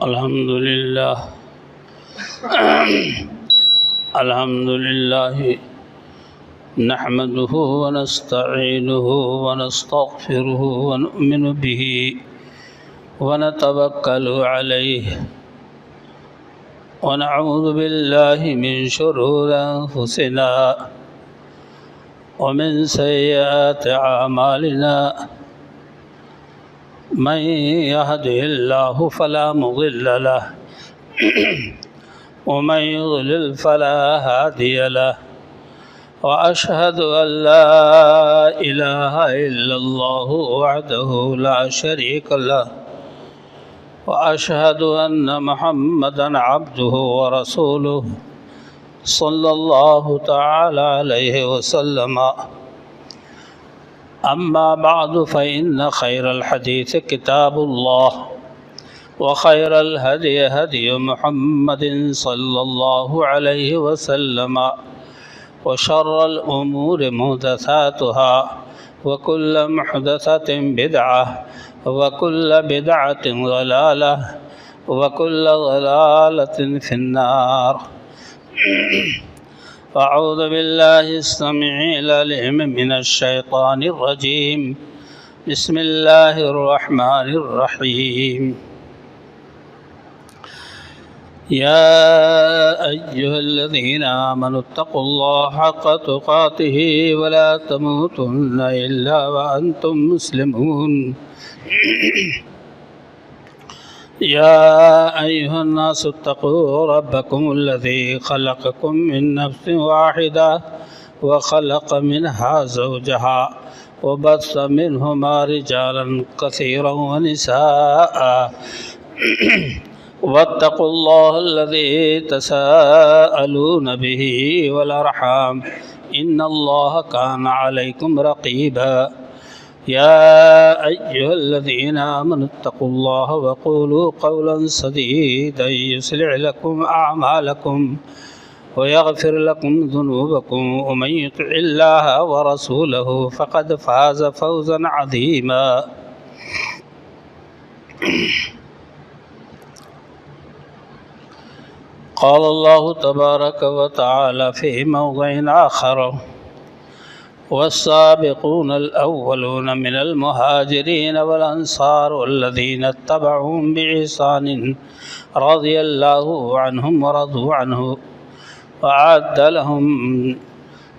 الحمد لله الحمد لله نحمده ونستعينه ونستغفره ونؤمن به ونتوكل عليه ونعوذ بالله من شرور أنفسنا ومن سيئات أعمالنا من يهده الله فلا مضل له ومن يضلل فلا هادي له وأشهد أن لا إله إلا الله وحده لا شريك له وأشهد أن محمدًا عبده ورسوله صلى الله تعالى عليه وسلم. أما بعد فإن خير الحديث كتاب الله وخير الهدي هدي محمد صلى الله عليه وسلم وشر الأمور محدثاتها وكل محدثة بدعة وكل بدعة ضلالة وكل ضلالة في النار. أعوذ بالله السميع العليم من الشيطان الرجيم. بسم الله الرحمن الرحيم. يا أيها الذين آمنوا اتقوا الله حق تقاته ولا تموتن إلا وأنتم مسلمون. يا أيها الناس اتقوا ربكم الذي خلقكم من نفس واحدة وخلق منها زوجها وبث منهما رجالا كثيرا ونساء واتقوا الله الذي تساءلون به والأرحام إن الله كان عليكم رقيبا. يا أيها الذين آمنوا اتقوا الله وقولوا قولا سديدا يصلح لكم أعمالكم ويغفر لكم ذنوبكم ومن يطع الله ورسوله فقد فاز فوزا عظيما. قال الله تبارك وتعالى في موضع آخر: والسابقون الأولون من المهاجرين والأنصار والذين اتبعوهم بإحسان رضي الله عنهم ورضوا عنه وأعد لهم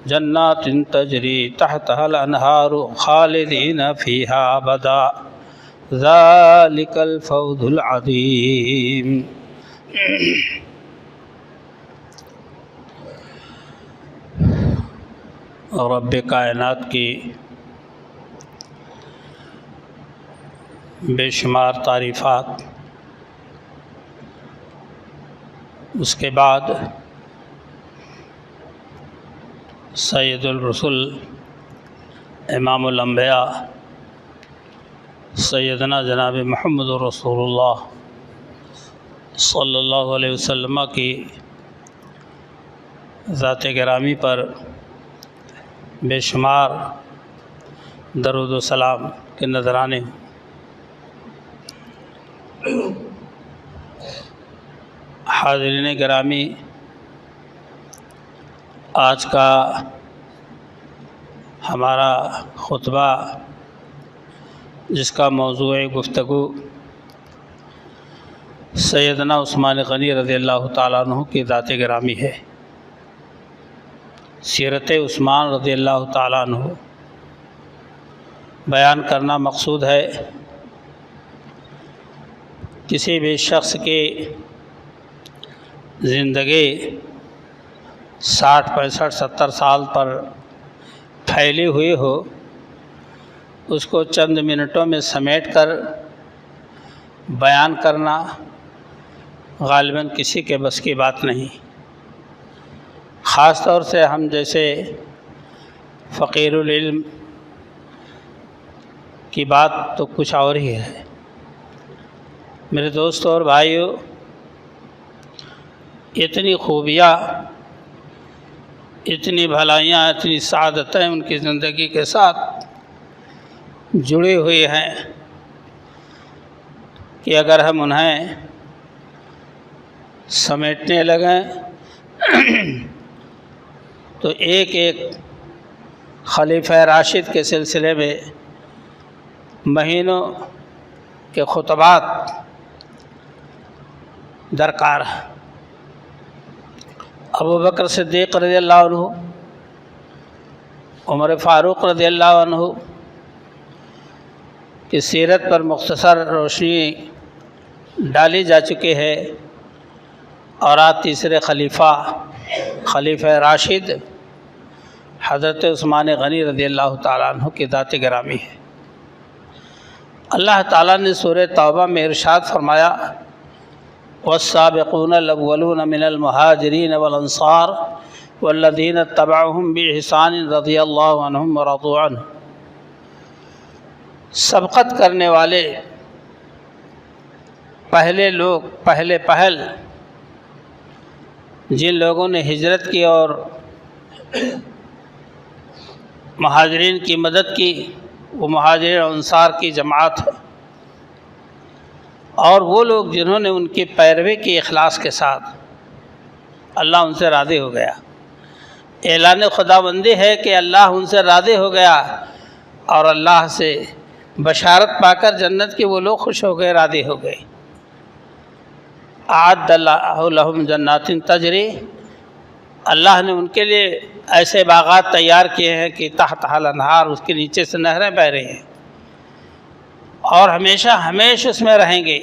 جنات تجري تحتها الأنهار خالدين فيها أبدا ذلك الفوز العظيم. رب کائنات کی بے شمار تعریفات، اس کے بعد سید الرسل امام الانبیاء سیدنا جناب محمد رسول اللہ صلی اللہ علیہ وسلم کی ذات گرامی پر بے شمار درود و سلام کے نذرانے. حاضرین گرامی، آج کا ہمارا خطبہ جس کا موضوع گفتگو سیدنا عثمان غنی رضی اللہ تعالیٰ عنہ کی ذات گرامی ہے. سیرت عثمان رضی اللہ تعالیٰ عنہ بیان کرنا مقصود ہے. کسی بھی شخص کی زندگی 60 65 70 سال پر پھیلی ہوئی ہو، اس کو چند منٹوں میں سمیٹ کر بیان کرنا غالباً کسی کے بس کی بات نہیں. خاص طور سے ہم جیسے فقیر العلم کی بات تو کچھ اور ہی ہے. میرے دوستوں اور بھائیوں، اتنی خوبیاں، اتنی بھلائیاں، اتنی سعادتیں ان کی زندگی کے ساتھ جڑی ہوئی ہیں کہ اگر ہم انہیں سمیٹنے لگیں تو ایک ایک خلیفہ راشد کے سلسلے میں مہینوں کے خطبات درکار ہیں۔ ابو بکر صدیق رضی اللہ عنہ، عمر فاروق رضی اللہ عنہ کی سیرت پر مختصر روشنی ڈالی جا چکی ہے، اور آج تیسرے خلیفہ راشد حضرت عثمان غنی رضی اللہ تعالیٰ عنہ کی ذات گرامی ہے۔ اللہ تعالیٰ نے سورہ توبہ میں ارشاد فرمایا، والسابقون الاولون من المہاجرین والانصار والذین اتبعوہم بإحسان رضی اللہ عنہم ورضوا عنہ۔ سبقت کرنے والے پہلے لوگ، پہل جن لوگوں نے ہجرت کی اور مہاجرین کی مدد کی، وہ مہاجرین اور انصار کی جماعت ہے، اور وہ لوگ جنہوں نے ان کی پیروی کی اخلاص کے ساتھ، اللہ ان سے راضی ہو گیا۔ اعلان خداوندی ہے کہ اللہ ان سے راضی ہو گیا، اور اللہ سے بشارت پا کر جنت کی وہ لوگ خوش ہو گئے، راضی ہو گئے۔ اعد اللہ لہم جنات تجری، اللہ نے ان کے لیے ایسے باغات تیار کیے ہیں کہ تحتہا الانہار، اس کے نیچے سے نہریں بہہ رہی ہیں، اور ہمیشہ اس میں رہیں گے۔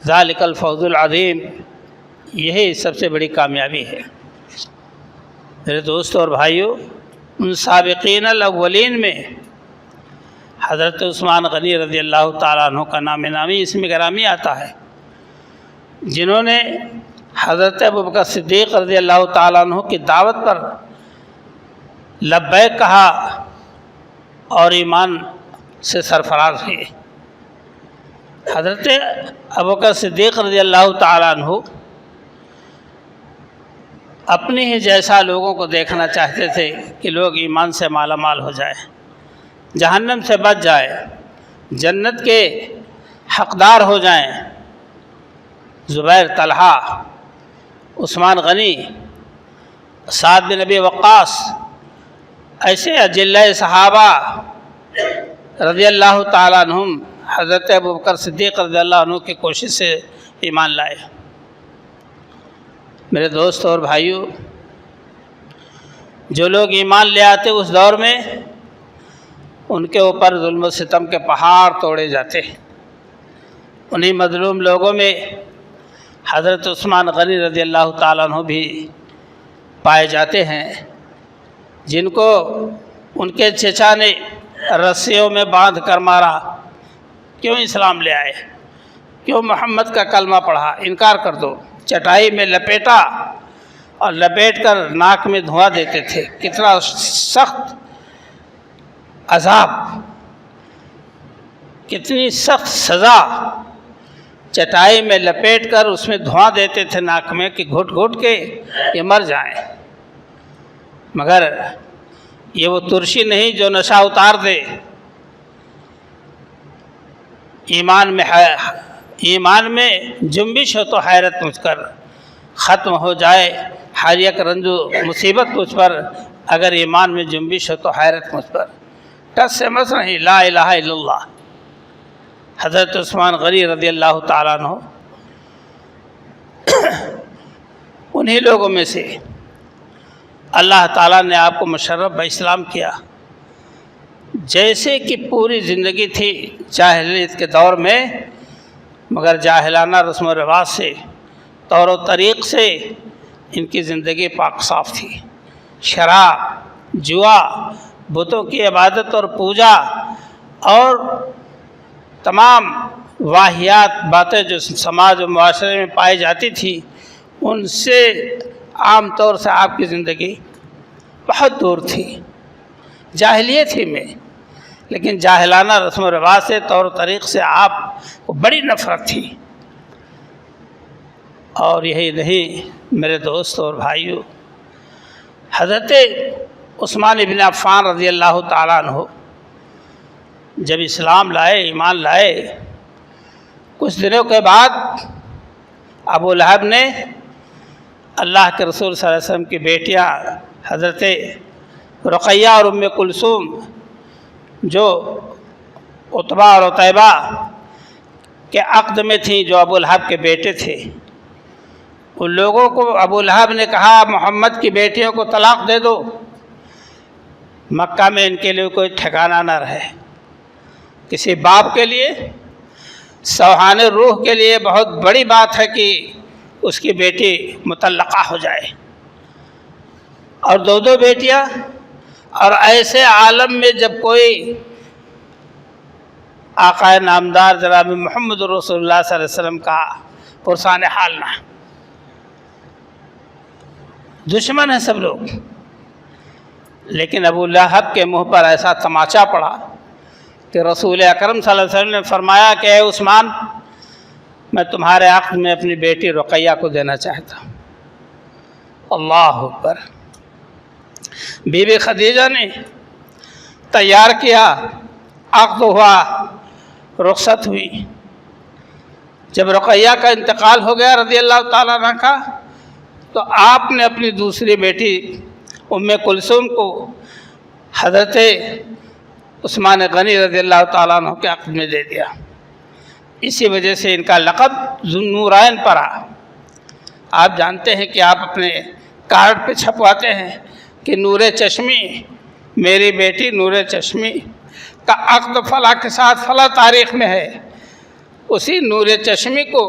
ذالک الفوز العظیم، یہی سب سے بڑی کامیابی ہے۔ میرے دوستوں اور بھائیوں، ان سابقین الاولین میں حضرت عثمان غنی رضی اللہ تعالیٰ عنہ کا نام نامی اسم گرامی آتا ہے، جنہوں نے حضرت ابوبکر صدیق رضی اللہ تعالیٰ عنہ کی دعوت پر لبیک کہا اور ایمان سے سرفراز ہوئے۔ حضرت ابوبکر صدیق رضی اللہ تعالیٰ عنہ اپنے ہی جیسا لوگوں کو دیکھنا چاہتے تھے کہ لوگ ایمان سے مالا مال ہو جائیں، جہنم سے بچ جائے، جنت کے حقدار ہو جائیں۔ زبیر، طلحہ، عثمان غنی، سعد بن ابی وقاص، ایسے اجلہ صحابہ رضی اللہ تعالیٰ عنہم حضرت ابوبکر صدیق رضی اللہ عنہ کی کوشش سے ایمان لائے۔ میرے دوست اور بھائیوں، جو لوگ ایمان لے آتے اس دور میں، ان کے اوپر ظلم و ستم کے پہاڑ توڑے جاتے۔ انہی مظلوم لوگوں میں حضرت عثمان غنی رضی اللہ تعالیٰ عنہ بھی پائے جاتے ہیں، جن کو ان کے چچا نے رسیوں میں باندھ کر مارا۔ کیوں اسلام لے آئے؟ کیوں محمد کا کلمہ پڑھا؟ انکار کر دو۔ چٹائی میں لپیٹا اور لپیٹ کر ناک میں دھواں دیتے تھے۔ کتنا سخت عذاب، کتنی سخت سزا! چٹائی میں لپیٹ کر اس میں دھواں دیتے تھے ناک میں کہ گھٹ گھٹ کے یہ مر جائیں، مگر یہ وہ ترشی نہیں جو نشہ اتار دے۔ ایمان میں جنبش ہو تو حیرت مجھ کر ختم ہو جائے ہر یک رنج و مصیبت مجھ پر، اگر ایمان میں جنبش ہو تو حیرت مجھ پر۔ ٹس سے مس نہیں، لا الہ الا اللہ۔ حضرت عثمان غنی رضی اللہ تعالیٰ عنہ انہی لوگوں میں سے اللہ تعالیٰ نے آپ کو مشرف باسلام کیا۔ جیسے کہ پوری زندگی تھی جاہلیت کے دور میں، مگر جاہلانہ رسم و رواج سے، طور و طریق سے ان کی زندگی پاک صاف تھی۔ شراب، جوا، بتوں کی عبادت اور پوجا اور تمام واہیات باتیں جو سماج و معاشرے میں پائی جاتی تھی، ان سے عام طور سے آپ کی زندگی بہت دور تھی، جاہلیت ہی میں، لیکن جاہلانہ رسم و رواج سے، طور و طریق سے آپ کو بڑی نفرت تھی۔ اور یہی نہیں میرے دوست اور بھائیوں، حضرت عثمان بن عفان رضی اللہ تعالیٰ عنہ جب اسلام لائے، ایمان لائے، کچھ دنوں کے بعد ابو لہب نے اللہ کے رسول صلی اللہ علیہ وسلم کی بیٹیاں حضرت رقیہ اور ام کلثوم جو عتبہ اور عتیبہ کے عقد میں تھیں، جو ابو لہب کے بیٹے تھے، ان لوگوں کو ابو لہب نے کہا محمد کی بیٹیوں کو طلاق دے دو، مکہ میں ان کے لیے کوئی ٹھکانہ نہ رہے۔ کسی باپ کے لیے، سوہان روح کے لیے بہت بڑی بات ہے کہ اس کی بیٹی مطلقہ ہو جائے، اور دو دو بیٹیاں، اور ایسے عالم میں جب کوئی آقا نامدار جناب محمد رسول اللہ صلی اللہ علیہ وسلم کا پرسان حال نہ، دشمن ہیں سب لوگ، لیکن ابو لہب کے منہ پر ایسا تماچا پڑا کہ رسول اکرم صلی اللہ علیہ وسلم نے فرمایا کہ اے عثمان، میں تمہارے عقد میں اپنی بیٹی رقیہ کو دینا چاہتا ہوں۔ اللہ اکبر۔ بی بی خدیجہ نے تیار کیا، عقد ہوا، رخصت ہوئی۔ جب رقیہ کا انتقال ہو گیا رضی اللہ تعالیٰ عنہ کا، تو آپ نے اپنی دوسری بیٹی ام کلثوم کو حضرت عثمان غنی رضی اللہ تعالیٰ عنہ کے عقد میں دے دیا۔ اسی وجہ سے ان کا لقب ذو النورین پڑا۔ آپ جانتے ہیں کہ آپ اپنے کارڈ پہ چھپواتے ہیں کہ نور چشمی، میری بیٹی نور چشمی کا عقد فلاں کے ساتھ فلاں تاریخ میں ہے۔ اسی نور چشمی کو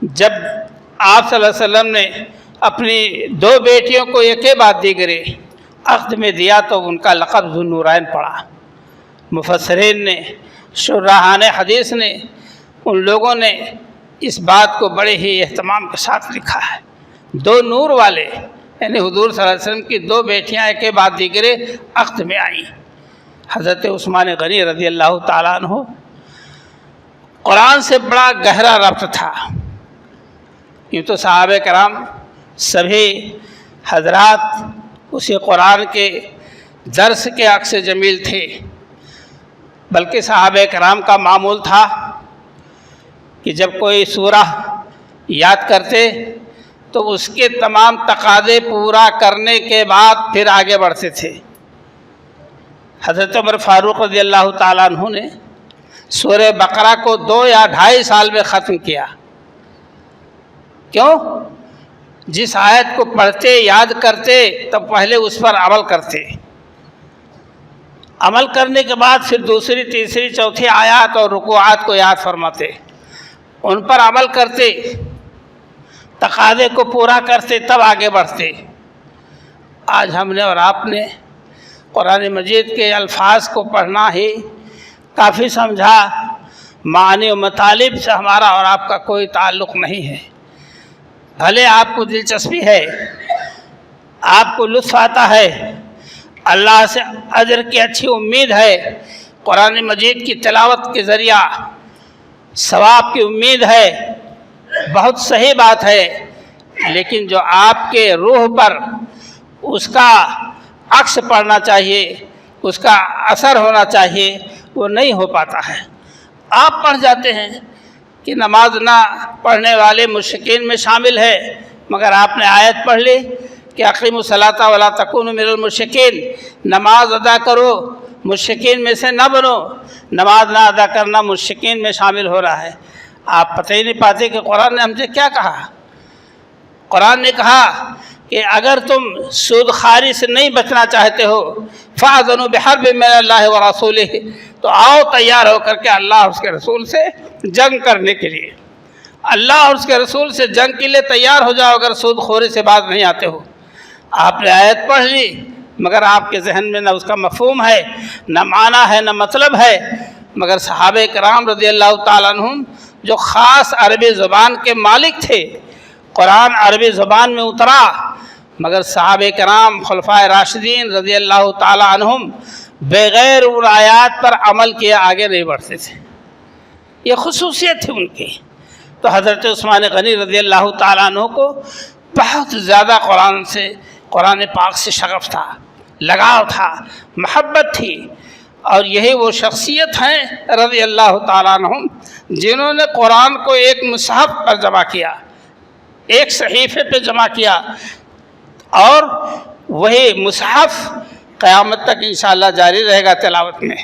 جب آپ صلی اللہ علیہ وسلم نے اپنی دو بیٹیوں کو ایک بعد دیگرے عقد میں دیا تو ان کا لقب ذو النورین پڑا۔ مفسرین نے، شراحان حدیث نے، ان لوگوں نے اس بات کو بڑے ہی اہتمام کے ساتھ لکھا ہے۔ دو نور والے، یعنی حضور صلی اللہ علیہ وسلم کی دو بیٹیاں ایک بعد دیگرے عقد میں آئیں۔ حضرت عثمان غنی رضی اللہ تعالیٰ عنہ قرآن سے بڑا گہرا ربط تھا۔ یوں تو صحابہ کرام سبھی حضرات اسی قرآن کے درس کے عکس جمیل تھے، بلکہ صحابہ کرام کا معمول تھا کہ جب کوئی سورہ یاد کرتے تو اس کے تمام تقاضے پورا کرنے کے بعد پھر آگے بڑھتے تھے۔ حضرت عمر فاروق رضی اللہ تعالیٰ عنہ نے سورہ بقرہ کو 2 یا 2.5 سال میں ختم کیا۔ کیوں؟ جس آیت کو پڑھتے یاد کرتے تب پہلے اس پر عمل کرتے، عمل کرنے کے بعد پھر دوسری تیسری چوتھی آیات اور رکوعات کو یاد فرماتے، ان پر عمل کرتے، تقاضے کو پورا کرتے، تب آگے بڑھتے۔ آج ہم نے اور آپ نے قرآن مجید کے الفاظ کو پڑھنا ہی کافی سمجھا، معانی و مطالب سے ہمارا اور آپ کا کوئی تعلق نہیں ہے۔ بھلے آپ کو دلچسپی ہے، آپ کو لطف آتا ہے، اللہ سے اجر کی اچھی امید ہے، قرآن مجید کی تلاوت کے ذریعہ ثواب کی امید ہے، بہت صحیح بات ہے، لیکن جو آپ کے روح پر اس کا عکس پڑنا چاہیے، اس کا اثر ہونا چاہیے، وہ نہیں ہو پاتا ہے۔ آپ پڑھ جاتے ہیں کہ نماز نہ پڑھنے والے مشرکین میں شامل ہے، مگر آپ نے آیت پڑھ لی کہ اقیموا الصلاۃ ولا تکونوا من المشرکین، نماز ادا کرو، مشرکین میں سے نہ بنو۔ نماز نہ ادا کرنا مشرکین میں شامل ہو رہا ہے۔ آپ پتہ ہی نہیں پاتے کہ قرآن نے ہم سے کیا کہا۔ قرآن نے کہا کہ اگر تم سود خواری سے نہیں بچنا چاہتے ہو فَأَذَنُوا بِحَرْبٍ مِّنَ اللَّهِ وَرَسُولِهِ، تو آؤ تیار ہو کر کے اللہ اور اس کے رسول سے جنگ کرنے کے لیے۔ اللہ اور اس کے رسول سے جنگ کے لیے تیار ہو جاؤ اگر سود خوری سے باز نہیں آتے ہو۔ آپ نے آیت پڑھ لی، مگر آپ کے ذہن میں نہ اس کا مفہوم ہے، نہ معنی ہے، نہ مطلب ہے۔ مگر صحابہ کرام رضی اللہ تعالیٰ عنہم جو خاص عربی زبان کے مالک تھے، قرآن عربی زبان میں اترا، مگر صحابہ کرام خلفائے راشدین رضی اللہ تعالیٰ عنہم بغیر ان آیات پر عمل کیے آگے نہیں بڑھتے تھے۔ یہ خصوصیت تھی ان کی۔ تو حضرت عثمان غنی رضی اللہ تعالیٰ عنہ کو بہت زیادہ قرآن سے، قرآن پاک سے شغف تھا، لگاؤ تھا، محبت تھی، اور یہی وہ شخصیت ہیں رضی اللہ تعالیٰ عنہم جنہوں نے قرآن کو ایک مصحف پر جمع کیا، ایک صحیفے پہ جمع کیا، اور وہی مصحف قیامت تک انشاءاللہ جاری رہے گا تلاوت میں۔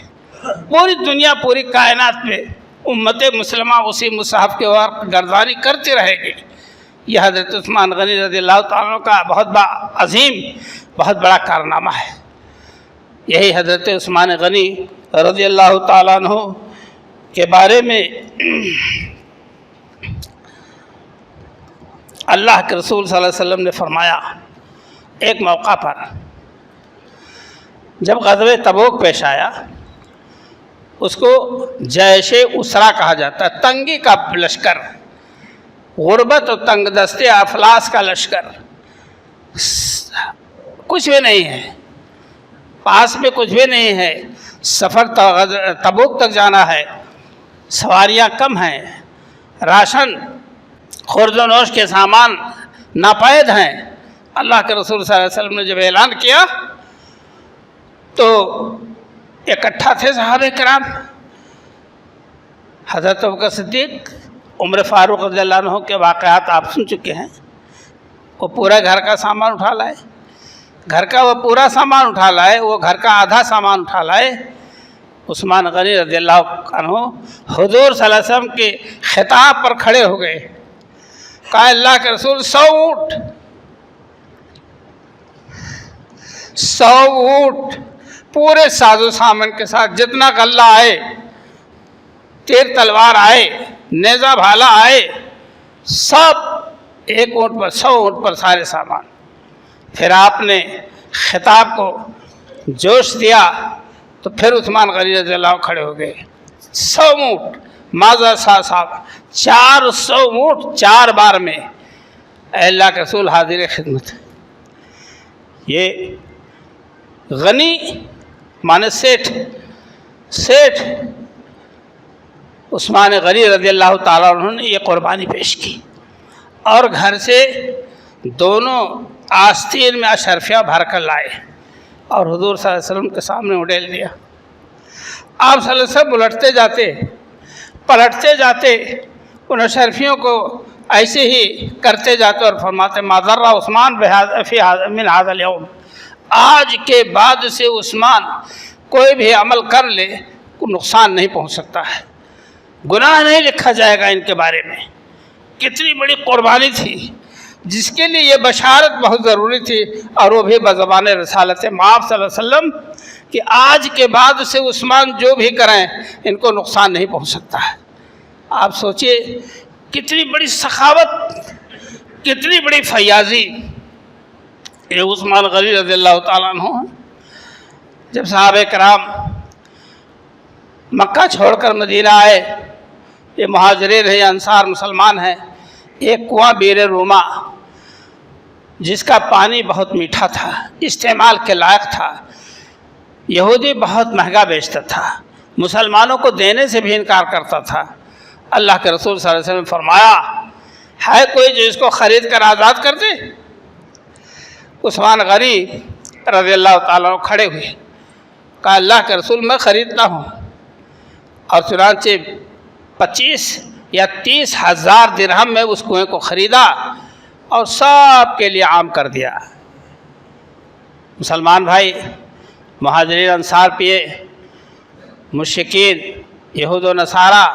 پوری دنیا، پوری کائنات میں امت مسلمہ اسی مصحف کے ورق گردانی کرتی رہے گی۔ یہ حضرت عثمان غنی رضی اللہ تعالیٰ عنہ کا بہت عظیم، بہت بڑا کارنامہ ہے۔ یہی حضرت عثمان غنی رضی اللہ تعالیٰ عنہ کے بارے میں اللہ کے رسول صلی اللہ علیہ وسلم نے فرمایا، ایک موقع پر جب غزوہ تبوک پیش آیا، اس کو جیش اسرا کہا جاتا ہے، تنگی کا لشکر، غربت و تنگ دستی افلاس کا لشکر، کچھ بھی نہیں ہے، پاس میں کچھ بھی نہیں ہے، سفر تبوک تک جانا ہے، سواریاں کم ہیں، راشن خورد و نوش کے سامان ناپید ہیں۔ اللہ کے رسول صلی اللہ علیہ وسلم نے جب اعلان کیا تو اکٹھا تھے صحابہ کرام، حضرت ابوبکر صدیق، عمر فاروق رضی اللہ عنہ کے واقعات آپ سن چکے ہیں۔ وہ پورا گھر کا سامان اٹھا لائے، گھر کا وہ پورا سامان اٹھا لائے، وہ گھر کا آدھا سامان اٹھا لائے۔ عثمان غنی رضی اللہ عنہ حضور صلی اللہ علیہ وسلم کے خطاب پر کھڑے ہو گئے، کہا اللہ کے رسول 100 اونٹ، 100 اونٹ پورے ساز و سامان کے ساتھ، جتنا غلہ آئے، تیر تلوار آئے، نیزہ بھالا آئے، سب ایک اونٹ پر، 100 اونٹ پر سارے سامان۔ پھر آپ نے خطاب کو جوش دیا تو پھر عثمان غنی رضی اللہ عنہ کھڑے ہو گئے۔ 100 اونٹ ماذا صاحب، 400 اونٹ 4 بار میں، اے اللہ کے رسول حاضر خدمت۔ یہ غنی مانے سیٹھ، سیٹھ عثمان غنی رضی اللہ تعالیٰ عنہ نے یہ قربانی پیش کی، اور گھر سے دونوں آستین میں اشرفیہ بھر کر لائے اور حضور صلی اللہ علیہ وسلم کے سامنے اڈیل دیا۔ آپ صلی اللہ علیہ وسلم الٹتے جاتے، پلٹتے جاتے، ان اشرفیوں کو ایسے ہی کرتے جاتے اور فرماتے ما ضر عثمان من هذا اليوم، آج کے بعد سے عثمان کوئی بھی عمل کر لے کو نقصان نہیں پہنچ سکتا ہے، گناہ نہیں لکھا جائے گا ان کے بارے میں۔ کتنی بڑی قربانی تھی جس کے لیے یہ بشارت بہت ضروری تھی، اور وہ بھی بزبان رسالت مآب صلی اللہ علیہ وسلم کہ آج کے بعد سے عثمان جو بھی کریں ان کو نقصان نہیں پہنچ سکتا ہے۔ آپ سوچئے کتنی بڑی سخاوت، کتنی بڑی فیاضی۔ یہ عثمان غنی رضی اللہ تعالیٰ عنہ جب صحابہ کرام مکہ چھوڑ کر مدینہ آئے، یہ مہاجرین ہیں، انصار مسلمان ہیں، ایک کنواں بیر روما جس کا پانی بہت میٹھا تھا، استعمال کے لائق تھا، یہودی بہت مہنگا بیچتا تھا، مسلمانوں کو دینے سے بھی انکار کرتا تھا۔ اللہ کے رسول صلی اللہ علیہ وسلم نے فرمایا ہے کوئی جو اس کو خرید کر آزاد کر دے؟ عثمان غنی رضی اللہ تعالیٰ عنہ کھڑے ہوئے، کہا اللہ کے رسول میں خریدتا ہوں، اور چنانچہ 25 یا 30 ہزار درہم میں اس کنویں کو خریدا اور سب کے لیے عام کر دیا۔ مسلمان بھائی، مہاجرین انصار پیے، مشرکین یہود و نصارہ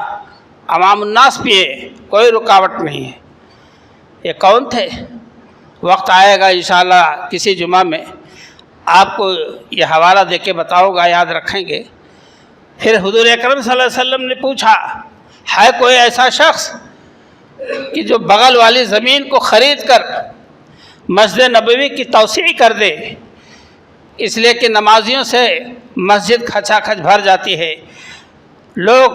عوام الناس پیے، کوئی رکاوٹ نہیں ہے۔ یہ کون تھے؟ وقت آئے گا انشاءاللہ کسی جمعہ میں آپ کو یہ حوالہ دے کے بتاؤں گا، یاد رکھیں گے۔ پھر حضور اکرم صلی اللہ علیہ وسلم نے پوچھا ہے کوئی ایسا شخص کہ جو بغل والی زمین کو خرید کر مسجد نبوی کی توسیع کر دے، اس لیے کہ نمازیوں سے مسجد کھچا کھچ بھر جاتی ہے، لوگ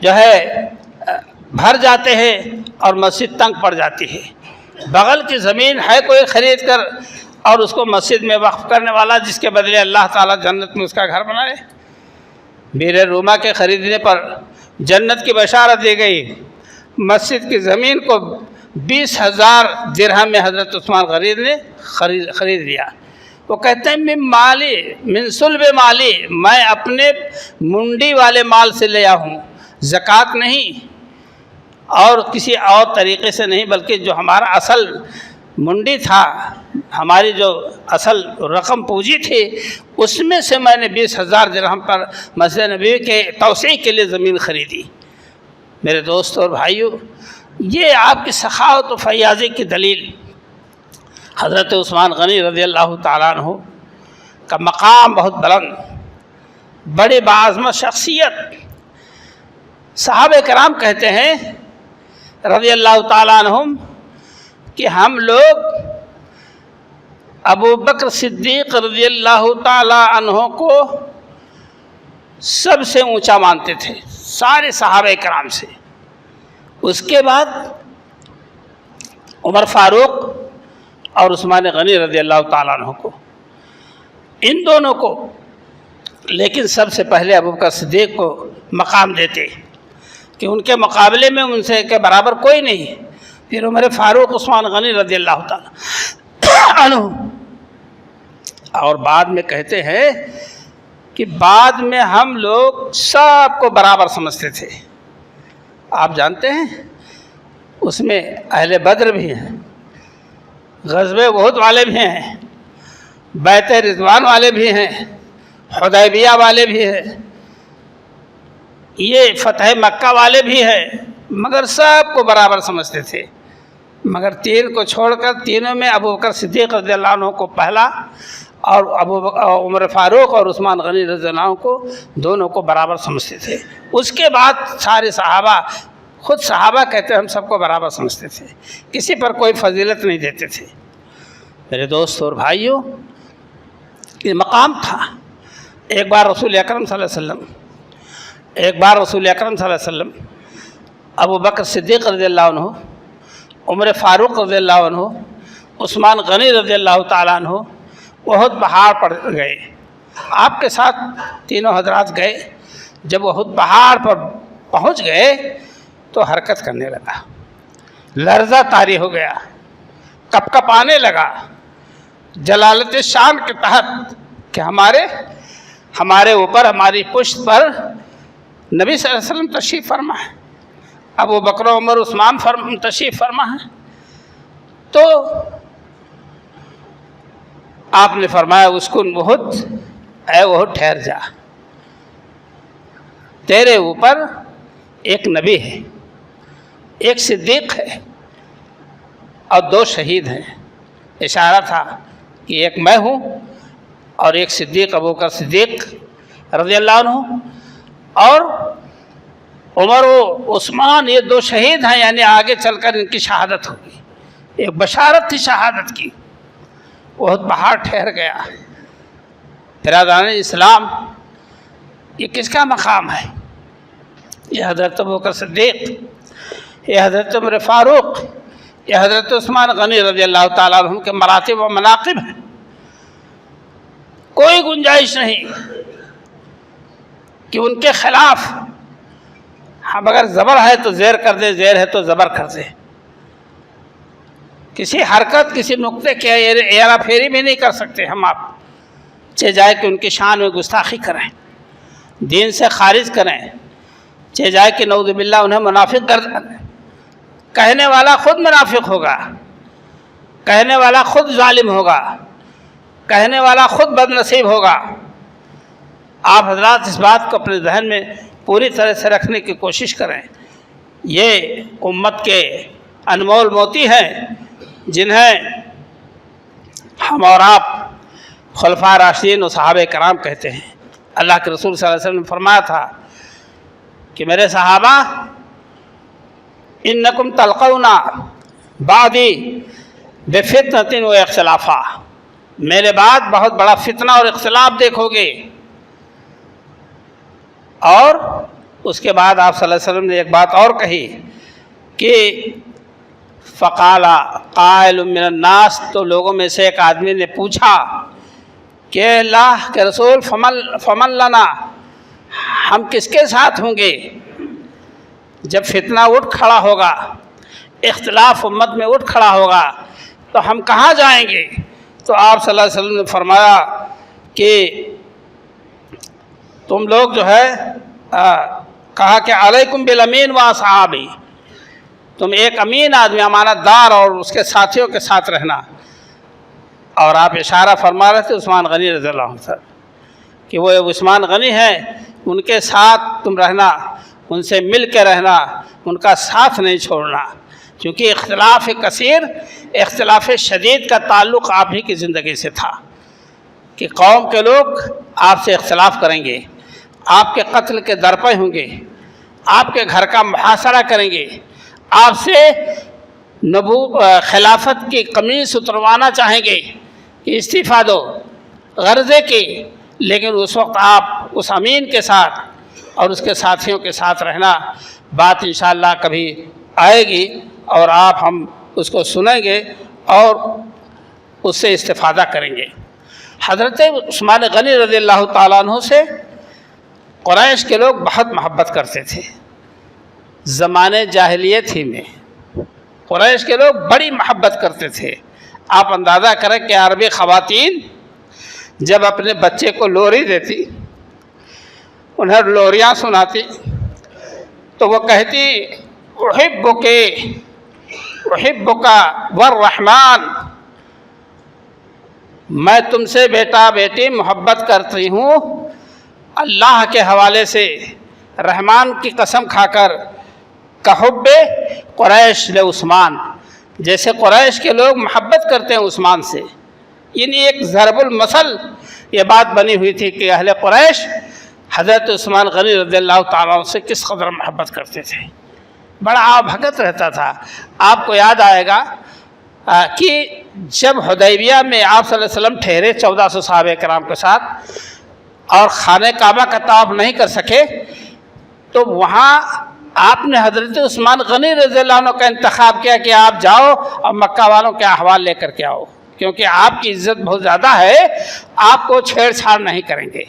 جو ہے بھر جاتے ہیں اور مسجد تنگ پڑ جاتی ہے۔ بغل کی زمین ہے کوئی خرید کر اور اس کو مسجد میں وقف کرنے والا، جس کے بدلے اللہ تعالیٰ جنت میں اس کا گھر بنائے؟ بیر روما کے خریدنے پر جنت کی بشارت دی گئی۔ مسجد کی زمین کو 20,000 درہم میں حضرت عثمان غنی نے خرید لیا۔ وہ کہتے ہیں من صلب مالی، میں اپنے منڈی والے مال سے لیا ہوں، زکوٰۃ نہیں۔ اور کسی اور طریقے سے نہیں، بلکہ جو ہمارا اصل منڈی تھا، ہماری جو اصل رقم پونجی تھی، اس میں سے میں نے 20,000 درہم پر مسجد نبوی کے توسیع کے لیے زمین خریدی۔ میرے دوست اور بھائیو، یہ آپ کی سخاوت و فیاضی کی دلیل۔ حضرت عثمان غنی رضی اللہ تعالیٰ عنہ کا مقام بہت بلند، بڑے باعظمت شخصیت۔ صحابہ کرام کہتے ہیں رضی اللہ تعالیٰ عنہم کہ ہم لوگ ابو بکر صدیق رضی اللہ تعالیٰ عنہ کو سب سے اونچا مانتے تھے، سارے صحابہ کرام سے۔ اس کے بعد عمر فاروق اور عثمان غنی رضی اللہ تعالیٰ عنہ کو، ان دونوں کو، لیکن سب سے پہلے ابو بکر صدیق کو مقام دیتے کہ ان کے مقابلے میں ان سے کے برابر کوئی نہیں۔ پھر عمر فاروق، عثمان غنی رضی اللہ تعالیٰ عنہ، اور بعد میں کہتے ہیں کہ بعد میں ہم لوگ سب کو برابر سمجھتے تھے۔ آپ جانتے ہیں اس میں اہل بدر بھی ہیں، غزوہ احد والے بھی ہیں، بیعت رضوان والے بھی ہیں، حدیبیہ والے بھی ہیں، یہ فتح مکہ والے بھی ہیں، مگر سب کو برابر سمجھتے تھے۔ مگر تین کو چھوڑ کر تینوں میں ابو بکر صدیق رضی اللہ عنہ کو پہلا، اور عمر فاروق اور عثمان غنی رضی اللہ عنہ کو دونوں کو برابر سمجھتے تھے۔ اس کے بعد سارے صحابہ، خود صحابہ کہتے ہیں ہم سب کو برابر سمجھتے تھے، کسی پر کوئی فضیلت نہیں دیتے تھے۔ میرے دوست اور بھائیوں، یہ مقام تھا۔ ایک بار رسول اکرم صلی اللہ علیہ وسلم ابو بکر صدیق رضی اللہ عنہ، عمر فاروق رضی اللہ عنہ، عثمان غنی رضی اللہ تعالیٰ عنہ احد پہاڑ پر گئے۔ آپ کے ساتھ تینوں حضرات گئے۔ جب احد پہاڑ پر پہنچ گئے تو حرکت کرنے لگا، لرزہ طاری ہو گیا، کپ کپ آنے لگا، جلالت شان کے تحت کہ ہمارے اوپر، ہماری پشت پر نبی صلی اللہ علیہ وسلم تشریف فرما ہے، ابو بکر و عمر عثمان تشریف فرما ہے۔ تو آپ نے فرمایا اسکن احد، اے احد ٹھہر جا، تیرے اوپر ایک نبی ہے، ایک صدیق ہے اور دو شہید ہیں۔ اشارہ تھا کہ ایک میں ہوں اور ایک صدیق ابو بکر صدیق رضی اللہ عنہ، اور عمر و عثمان یہ دو شہید ہیں، یعنی آگے چل کر ان کی شہادت ہوگی۔ ایک بشارت تھی شہادت کی۔ احد پہاڑ ٹھہر گیا۔ برادران اسلام، یہ کس کا مقام ہے؟ یہ حضرت ابو بکر صدیق، یہ حضرت عمر فاروق، یہ حضرت عثمان غنی رضی اللہ تعالیٰ عنہ کے مراتب و مناقب ہیں۔ کوئی گنجائش نہیں کہ ان کے خلاف ہم اگر زبر ہے تو زیر کر دیں، زیر ہے تو زبر کر دیں، کسی حرکت، کسی نقطے کے ایرا پھیری بھی نہیں کر سکتے ہم آپ، چاہے جائے کہ ان کی شان میں گستاخی کریں، دین سے خارج کریں، چاہے جائے کہ نعوذ باللہ انہیں منافق کر دیں۔ کہنے والا خود منافق ہوگا، کہنے والا خود ظالم ہوگا، کہنے والا خود بد نصیب ہوگا۔ آپ حضرات اس بات کو اپنے ذہن میں پوری طرح سے رکھنے کی کوشش کریں۔ یہ امت کے انمول موتی ہیں جنہیں ہم اور آپ خلفاء راشدین و صحابہ کرام کہتے ہیں۔ اللہ کے رسول صلی اللہ علیہ وسلم نے فرمایا تھا کہ میرے صحابہ، انکم تلقون بعدی بفتنۃ و اختلافا، میرے بعد بہت بڑا فتنہ اور اختلاف دیکھو گے۔ اور اس کے بعد آپ صلی اللہ علیہ وسلم نے ایک بات اور کہی کہ فقال قائل من الناس، تو لوگوں میں سے ایک آدمی نے پوچھا کہ اللہ کے رسول فمن لنا، ہم کس کے ساتھ ہوں گے جب فتنہ اٹھ کھڑا ہوگا، اختلاف امت میں اٹھ کھڑا ہوگا تو ہم کہاں جائیں گے؟ تو آپ صلی اللہ علیہ وسلم نے فرمایا کہ تم لوگ جو ہے کہا کہ علیکم بالامین و اصحابی، تم ایک امین آدمی امانت دار اور اس کے ساتھیوں کے ساتھ رہنا۔ اور آپ اشارہ فرما رہے تھے عثمان غنی رضی اللہ عنہ کہ وہ عثمان غنی ہیں، ان کے ساتھ تم رہنا، ان سے مل کے رہنا، ان کا ساتھ نہیں چھوڑنا، کیونکہ اختلاف کثیر، اختلاف شدید کا تعلق آپ ہی کی زندگی سے تھا کہ قوم کے لوگ آپ سے اختلاف کریں گے، آپ کے قتل کے درپے ہوں گے، آپ کے گھر کا محاصرہ کریں گے، آپ سے خلافت کی قمیص اتروانا چاہیں گے کہ استعفیٰ دو غرضے کی، لیکن اس وقت آپ اس امین کے ساتھ اور اس کے ساتھیوں کے ساتھ رہنا۔ بات انشاءاللہ کبھی آئے گی اور ہم اس کو سنیں گے اور اس سے استفادہ کریں گے۔ حضرت عثمان غنی رضی اللہ تعالیٰ عنہ سے قریش کے لوگ بہت محبت کرتے تھے۔ زمانے جاہلیت ہی میں قریش کے لوگ بڑی محبت کرتے تھے۔ آپ اندازہ کریں کہ عربی خواتین جب اپنے بچے کو لوری دیتی، انہیں لوریاں سناتی، تو وہ کہتی احبک والرحمن، میں تم سے بیٹا بیٹی محبت کرتی ہوں اللہ کے حوالے سے، رحمان کی قسم کھا کر، کحب قریش لعثمان، جیسے قریش کے لوگ محبت کرتے ہیں عثمان سے۔ یعنی ایک ضرب المثل یہ بات بنی ہوئی تھی کہ اہل قریش حضرت عثمان غنی رضی اللہ تعالیٰ عنہ سے کس قدر محبت کرتے تھے، بڑا بھگت رہتا تھا۔ آپ کو یاد آئے گا کہ جب حدیبیہ میں آپ صلی اللہ علیہ وسلم ٹھہرے 1400 صحابہ کرام کے ساتھ اور خانہ کعبہ کا طواف نہیں کر سکے، تو وہاں آپ نے حضرت عثمان غنی رضی اللہ عنہ کا انتخاب کیا کہ آپ جاؤ اور مکہ والوں کے احوال لے کر کے آؤ، کیونکہ آپ کی عزت بہت زیادہ ہے، آپ کو چھیڑ چھاڑ نہیں کریں گے،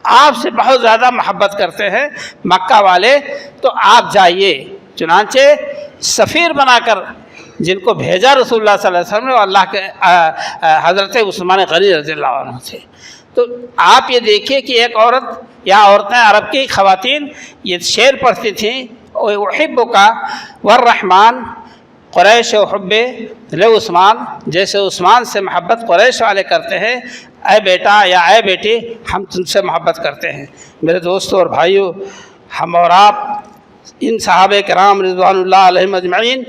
آپ سے بہت زیادہ محبت کرتے ہیں مکہ والے، تو آپ جائیے۔ چنانچہ سفیر بنا کر جن کو بھیجا رسول اللہ صلی اللہ علیہ وسلم نے، اللہ کے حضرت عثمان غنی رضی اللہ عنہ تھے۔ تو آپ یہ دیکھیے کہ ایک عورت یا عورتیں عرب کی خواتین یہ شعر پڑھتی تھیں، احبک والرحمن قریش حب لعثمان، جیسے عثمان سے محبت قریش والے کرتے ہیں، اے بیٹا یا اے بیٹی ہم تم سے محبت کرتے ہیں۔ میرے دوستوں اور بھائیوں، ہم اور آپ ان صحابہ کرام رضوان اللہ علیہم اجمعین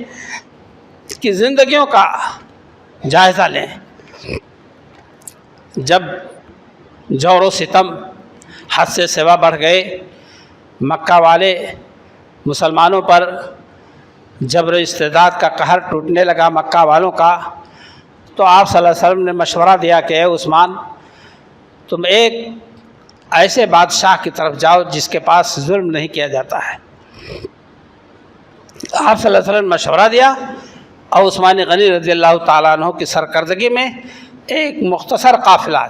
کی زندگیوں کا جائزہ لیں۔ جب جور و ستم حد سے سوا بڑھ گئے، مکہ والے مسلمانوں پر جبر استعداد کا قہر ٹوٹنے لگا مکہ والوں کا، تو آپ صلی اللہ علیہ وسلم نے مشورہ دیا کہ اے عثمان، تم ایک ایسے بادشاہ کی طرف جاؤ جس کے پاس ظلم نہیں کیا جاتا ہے۔ آپ صلی اللہ علیہ وسلم نے مشورہ دیا اور عثمان غنی رضی اللہ تعالیٰ عنہ کی سرکردگی میں ایک مختصر قافلہ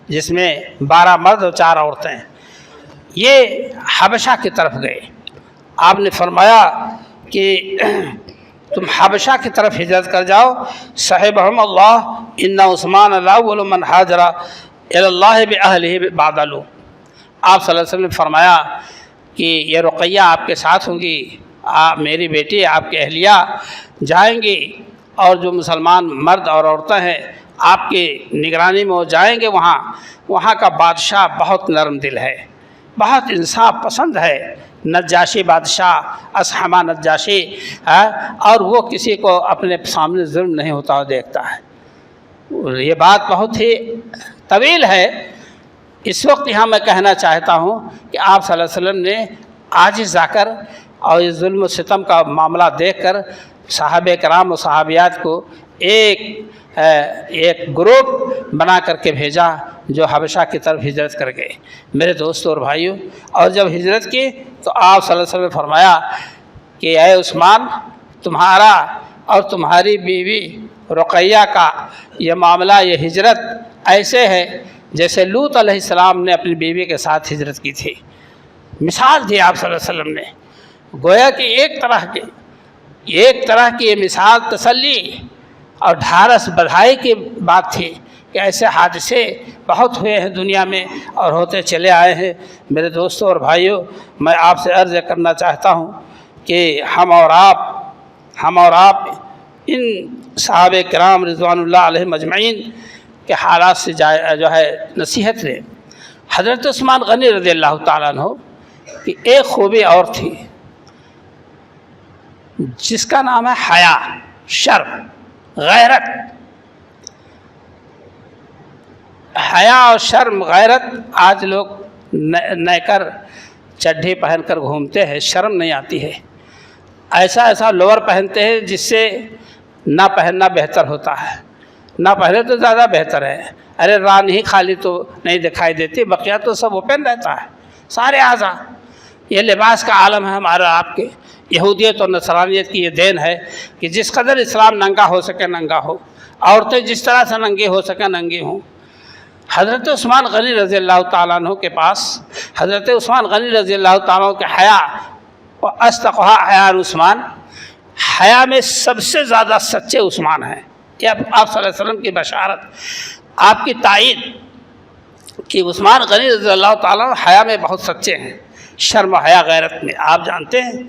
جس میں 12 مرد اور 4 عورتیں یہ حبشہ کی طرف گئے۔ آپ نے فرمایا کہ تم حبشہ کی طرف ہجرت کر جاؤ، صحبہم اللہ ان عثمان الاول من ہاجر الی اللہ باہلہ بعد لو۔ آپ صلی اللہ علیہ وسلم نے فرمایا کہ یہ رقیہ آپ کے ساتھ ہوں گی، میری بیٹی آپ کی اہلیہ جائیں گی، اور جو مسلمان مرد اور عورتیں ہیں آپ کی نگرانی میں وہ جائیں گے۔ وہاں کا بادشاہ بہت نرم دل ہے، بہت انصاف پسند ہے، نجاشی بادشاہ اصحمہ نجاشی ہے، اور وہ کسی کو اپنے سامنے ظلم نہیں ہوتا ہوا دیکھتا ہے۔ یہ بات بہت ہی طویل ہے۔ اس وقت یہاں میں کہنا چاہتا ہوں کہ آپ صلی اللہ علیہ وسلم نے عاجز آ کر اور اس ظلم و ستم کا معاملہ دیکھ کر صحابہ کرام و صحابیات کو ایک گروپ بنا کر کے بھیجا جو حبشہ کی طرف ہجرت کر گئے۔ میرے دوستوں اور بھائیوں، اور جب ہجرت کی تو آپ صلی اللہ علیہ وسلم نے فرمایا کہ اے عثمان، تمہارا اور تمہاری بیوی رقیہ کا یہ معاملہ، یہ ہجرت ایسے ہے جیسے لوط علیہ السلام نے اپنی بیوی کے ساتھ ہجرت کی تھی۔ مثال دی آپ صلی اللہ علیہ وسلم نے، گویا کہ ایک طرح کی یہ مثال تسلی اور ڈھارس بدھائی کی بات تھی کہ ایسے حادثے بہت ہوئے ہیں دنیا میں اور ہوتے چلے آئے ہیں۔ میرے دوستوں اور بھائیوں، میں آپ سے عرض کرنا چاہتا ہوں کہ ہم اور آپ ہم اور آپ ان صحابہ کرام رضوان اللہ علیہم اجمعین کے حالات سے جو ہے نصیحت لیں۔ حضرت عثمان غنی رضی اللہ تعالیٰ عنہ کی ایک خوبی اور تھی جس کا نام ہے حیا، شرم، غیرت۔ حیا اور شرم غیرت آج لوگ نیکر چڈھی پہن کر گھومتے ہیں، شرم نہیں آتی ہے، ایسا لوور پہنتے ہیں جس سے نہ پہننا بہتر ہوتا ہے، نہ پہنے تو زیادہ بہتر ہے۔ ارے ران ہی خالی تو نہیں دکھائی دیتی، بقیہ تو سب اوپن رہتا ہے، سارے اعضاء۔ یہ لباس کا عالم ہے ہمارا آپ کے۔ یہودیت اور نصرانیت کی یہ دین ہے کہ جس قدر اسلام ننگا ہو سکے ننگا ہو، عورتیں جس طرح سے ننگی ہو سکے ننگی ہوں۔ حضرت عثمان غنی رضی اللہ تعالیٰ عنہ کے پاس، حضرت عثمان غنی رضی اللہ تعالیٰ عنہ کے حیا اور استقہا حیا عثمان، حیا میں سب سے زیادہ سچے عثمان ہیں۔ یہ آپ صلی اللہ علیہ وسلم کی بشارت، آپ کی تائید کہ عثمان غنی رضی اللہ تعالیٰ عنہ حیا میں بہت سچے ہیں، شرم و حیا غیرت میں۔ آپ جانتے ہیں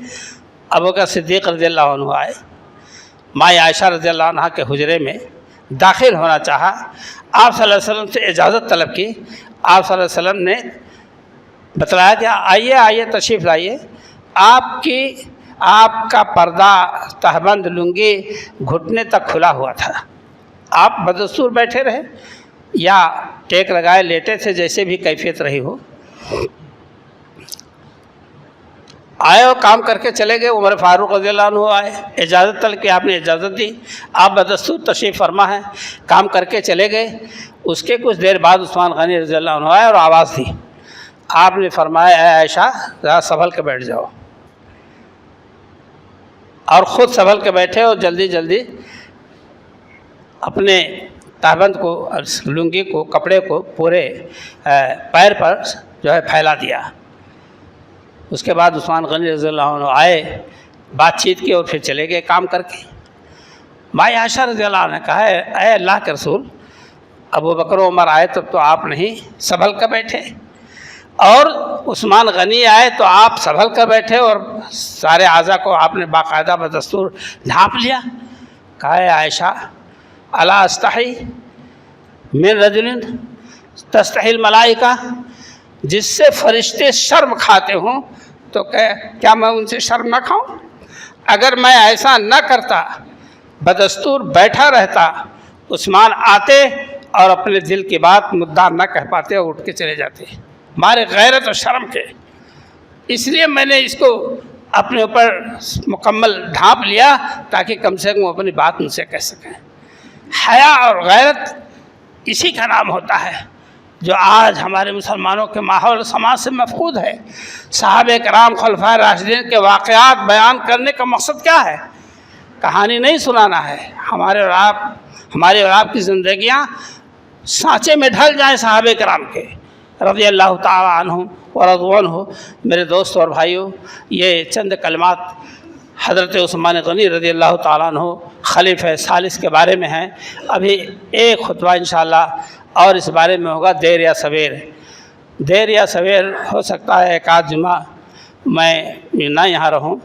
ابوبکر صدیق رضی اللہ عنہ آئے، ماں عائشہ رضی اللہ عنہ کے حجرے میں داخل ہونا چاہا، آپ صلی اللہ علیہ وسلم سے اجازت طلب کی۔ آپ صلی اللہ علیہ وسلم نے بتلایا کہ آئیے تشریف لائیے۔ آپ کا پردہ تہبند لنگی گھٹنے تک کھلا ہوا تھا، آپ بدستور بیٹھے رہے یا ٹیک لگائے لیٹے تھے، جیسے بھی کیفیت رہی ہو۔ آئے اور کام کر کے چلے گئے۔ عمر فاروق رضی اللہ عنہ آئے، اجازت طلب کی، آپ نے اجازت دی، آپ بدستور تشریف فرما ہیں، کام کر کے چلے گئے۔ اس کے کچھ دیر بعد عثمان غنی رضی اللہ عنہ آئے اور آواز دی۔ آپ نے فرمایا اے عائشہ ذرا سنبھل کے بیٹھ جاؤ، اور خود سنبھل کے بیٹھے اور جلدی جلدی اپنے تہبند کو، لنگی کو، کپڑے کو پورے پیر پر جو ہے پھیلا دیا۔ اس کے بعد عثمان غنی رضی اللہ عنہ آئے، بات چیت کی اور پھر چلے گئے کام کر کے۔ ماں عائشہ رضی اللہ عنہ نے کہا اے اللہ کے رسول، ابو بکر و عمر آئے تب تو آپ نہیں سنبھل کر بیٹھے، اور عثمان غنی آئے تو آپ سنبھل کر بیٹھے اور سارے اعضاء کو آپ نے باقاعدہ بدستور ڈھانپ لیا۔ کہا اے عائشہ الا استحی من رجل تستحی الملائکہ، جس سے فرشتے شرم کھاتے ہوں تو کیا میں ان سے شرم نہ کھاؤں؟ اگر میں ایسا نہ کرتا، بدستور بیٹھا رہتا، عثمان آتے اور اپنے دل کی بات مدعا نہ کہہ پاتے اور اٹھ کے چلے جاتے، ہمارے غیرت اور شرم کے۔ اس لیے میں نے اس کو اپنے اوپر مکمل ڈھانپ لیا تاکہ کم سے کم اپنی بات ان سے کہہ سکیں۔ حیا اور غیرت اسی کا نام ہوتا ہے جو آج ہمارے مسلمانوں کے ماحول سماج سے مفقود ہے۔ صحابہ کرام خلفائے راشدین کے واقعات بیان کرنے کا مقصد کیا ہے؟ کہانی نہیں سنانا ہے۔ ہمارے اور آپ کی زندگیاں سانچے میں ڈھل جائیں صحابہ کرام کے رضی اللہ تعالیٰ عنہم ورضوان ہو۔ میرے دوست اور بھائیوں، یہ چند کلمات حضرت عثمان غنی رضی اللہ تعالیٰ عنہ خلیفہ ثالث کے بارے میں ہیں۔ ابھی ایک خطبہ انشاءاللہ اور اس بارے میں ہوگا، دیر یا سویر ہو سکتا ہے ایک آدھ جمعہ میں نہ یہاں رہوں،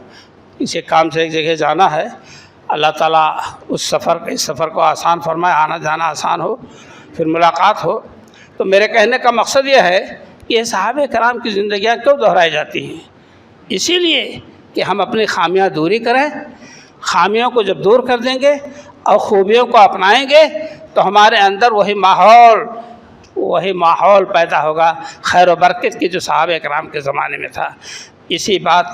کسی کام سے ایک جگہ جانا ہے۔ اللہ تعالیٰ اس سفر کو آسان فرمائے، آنا جانا آسان ہو، پھر ملاقات ہو۔ تو میرے کہنے کا مقصد یہ ہے کہ یہ صحابہ کرام کی زندگیاں کیوں دہرائی جاتی ہیں؟ اسی لیے کہ ہم اپنی خامیاں دوری کریں۔ خامیوں کو جب دور کر دیں گے اور خوبیوں کو اپنائیں گے تو ہمارے اندر وہی ماحول پیدا ہوگا خیر و برکت کی جو صحابہ کرام کے زمانے میں تھا۔ اسی بات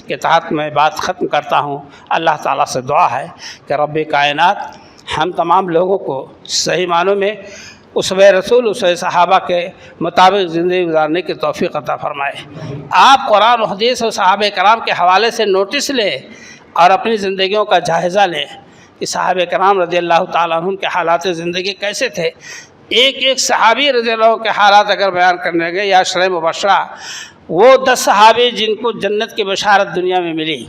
کے تحت میں بات ختم کرتا ہوں۔ اللہ تعالیٰ سے دعا ہے کہ رب کائنات ہم تمام لوگوں کو صحیح معنوں میں اسوہ رسول، اسوہ صحابہ کے مطابق زندگی گزارنے کی توفیق عطا فرمائے۔ آپ قرآن و حدیث اور صحابہ کرام کے حوالے سے نوٹس لیں اور اپنی زندگیوں کا جائزہ لیں کہ صحابہ کرام رضی اللہ تعالیٰ عنہ کے حالات زندگی کیسے تھے۔ ایک صحابی رضی اللہ عنہ کے حالات اگر بیان کرنے گئے، یا عشرہ مبشرہ، وہ 10 صحابی جن کو جنت کی بشارت دنیا میں ملی،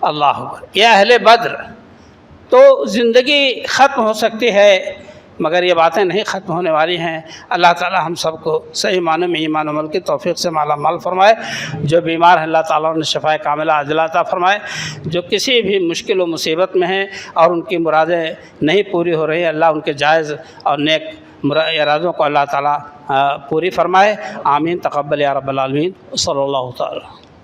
اللہ اکبر، یا اہل بدر، تو زندگی ختم ہو سکتی ہے مگر یہ باتیں نہیں ختم ہونے والی ہیں۔ اللہ تعالی ہم سب کو صحیح معنی میں ایمان و عمل کی توفیق سے مالا مال فرمائے۔ جو بیمار ہیں اللہ تعالیٰ انہیں شفائے کاملہ عاجلہ عطا فرمائے۔ جو کسی بھی مشکل و مصیبت میں ہیں اور ان کی مرادیں نہیں پوری ہو رہی ہیں، اللہ ان کے جائز اور نیک ارادوں کو اللہ تعالیٰ پوری فرمائے۔ آمین، تقبل یا رب العالمین، صلی اللہ تعالی۔